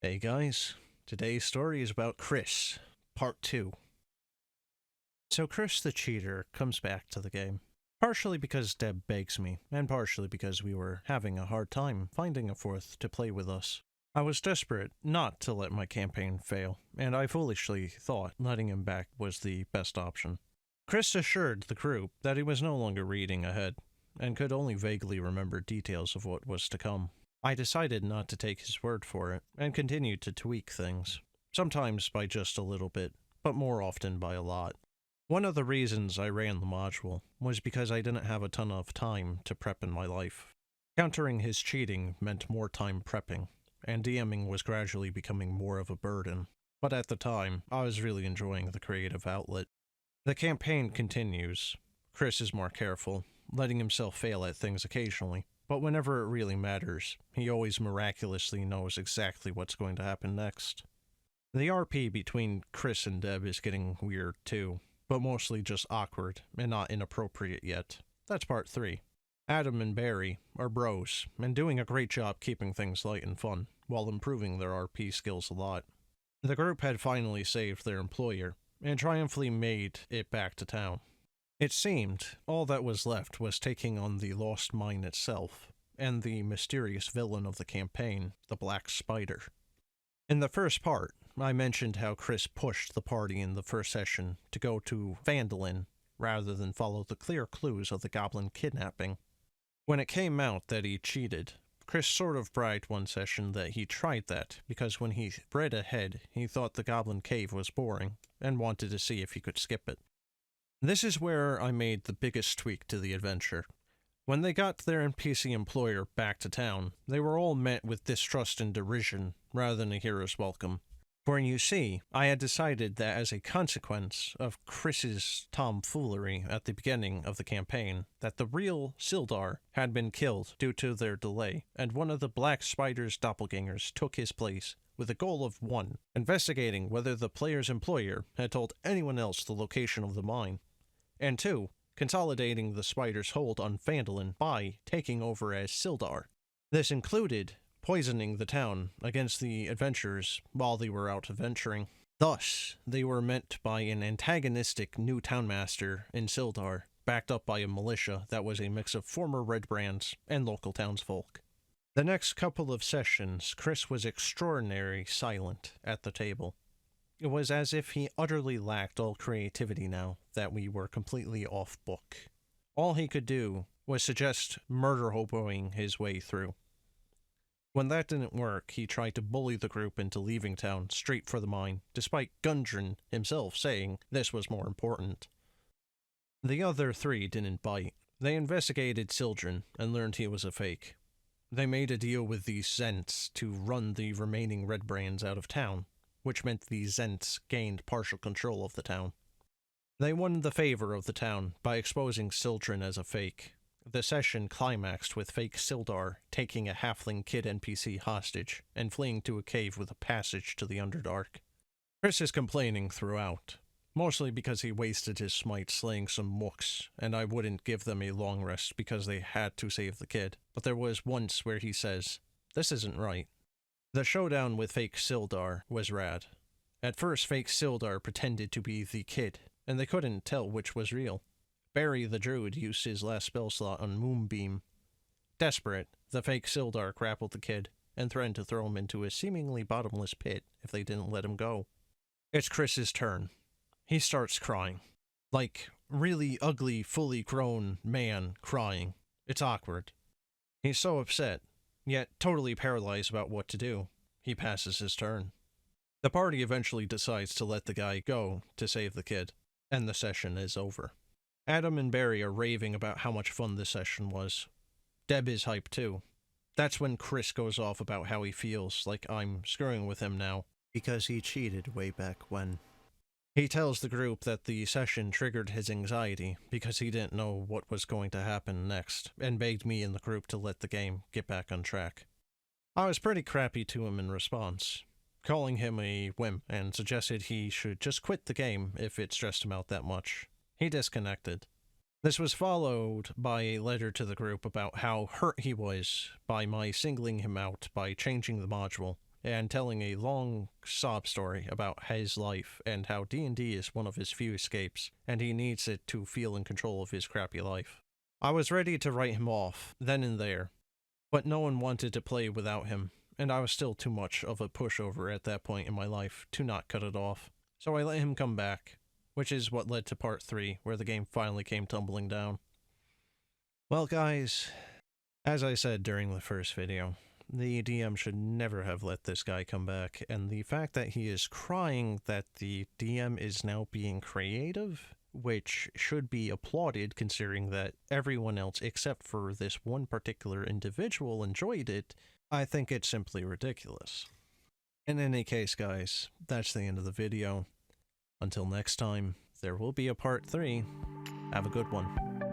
Hey guys, today's story is about Chris, part 2. So Chris the cheater comes back to the game, partially because Deb begs me, and partially because we were having a hard time finding a fourth to play with us. I was desperate not to let my campaign fail, and I foolishly thought letting him back was the best option. Chris assured the group that he was no longer reading ahead, and could only vaguely remember details of what was to come. I decided not to take his word for it, and continued to tweak things, sometimes by just a little bit, but more often by a lot. One of the reasons I ran the module was because I didn't have a ton of time to prep in my life. Countering his cheating meant more time prepping, and DMing was gradually becoming more of a burden. But at the time, I was really enjoying the creative outlet. The campaign continues. Chris is more careful, letting himself fail at things occasionally. But whenever it really matters, he always miraculously knows exactly what's going to happen next. The RP between Chris and Deb is getting weird too, but mostly just awkward and not inappropriate yet. That's part 3. Adam and Barry are bros, and doing a great job keeping things light and fun, while improving their RP skills a lot. The group had finally saved their employer, and triumphantly made it back to town. It seemed all that was left was taking on the lost mine itself, and the mysterious villain of the campaign, the Black Spider. In the first part, I mentioned how Chris pushed the party in the first session to go to Phandalin, rather than follow the clear clues of the goblin kidnapping. When it came out that he cheated, Chris sort of bragged one session that he tried that because when he read ahead, he thought the goblin cave was boring, and wanted to see if he could skip it. This is where I made the biggest tweak to the adventure. When they got their NPC employer back to town, they were all met with distrust and derision, rather than a hero's welcome. For you see, I had decided that as a consequence of Chris's tomfoolery at the beginning of the campaign, that the real Sildar had been killed due to their delay, and one of the Black Spider's doppelgangers took his place, with a goal of 1, investigating whether the player's employer had told anyone else the location of the mine, and 2, consolidating the spider's hold on Phandalin by taking over as Sildar. This included poisoning the town against the adventurers while they were out adventuring. Thus, they were met by an antagonistic new townmaster in Sildar, backed up by a militia that was a mix of former Red Brands and local townsfolk. The next couple of sessions, Chris was extraordinarily silent at the table. It was as if he utterly lacked all creativity now that we were completely off book. All he could do was suggest murder hoboing his way through. When that didn't work, he tried to bully the group into leaving town straight for the mine, despite Gundren himself saying this was more important. The other 3 didn't bite. They investigated Sildren and learned he was a fake. They made a deal with the Zents to run the remaining Red Brands out of town, which meant the Zents gained partial control of the town. They won the favor of the town by exposing Sildren as a fake. The session climaxed with fake Sildar taking a halfling kid NPC hostage and fleeing to a cave with a passage to the Underdark. Chris is complaining throughout, mostly because he wasted his smite slaying some mooks, and I wouldn't give them a long rest because they had to save the kid, but there was once where he says, "This isn't right." The showdown with fake Sildar was rad. At first, fake Sildar pretended to be the kid, and they couldn't tell which was real. Barry the druid used his last spell slot on Moonbeam. Desperate, the fake Sildar grappled the kid, and threatened to throw him into a seemingly bottomless pit if they didn't let him go. It's Chris's turn. He starts crying. Like, really ugly, fully grown man crying. It's awkward. He's so upset, yet totally paralyzed about what to do. He passes his turn. The party eventually decides to let the guy go to save the kid, and the session is over. Adam and Barry are raving about how much fun this session was. Deb is hyped too. That's when Chris goes off about how he feels like I'm screwing with him now, because he cheated way back when. He tells the group that the session triggered his anxiety because he didn't know what was going to happen next, and begged me and the group to let the game get back on track. I was pretty crappy to him in response, calling him a wimp, and suggested he should just quit the game if it stressed him out that much. He disconnected. This was followed by a letter to the group about how hurt he was by my singling him out by changing the module, and telling a long sob story about his life and how D&D is one of his few escapes, and he needs it to feel in control of his crappy life. I was ready to write him off, then and there, but no one wanted to play without him, and I was still too much of a pushover at that point in my life to not cut it off. So I let him come back, which is what led to part 3, where the game finally came tumbling down. Well guys, as I said during the first video, the DM should never have let this guy come back, and the fact that he is crying that the DM is now being creative, which should be applauded considering that everyone else except for this one particular individual enjoyed it, I think it's simply ridiculous. In any case guys, that's the end of the video. Until next time, there will be a part 3. Have a good one.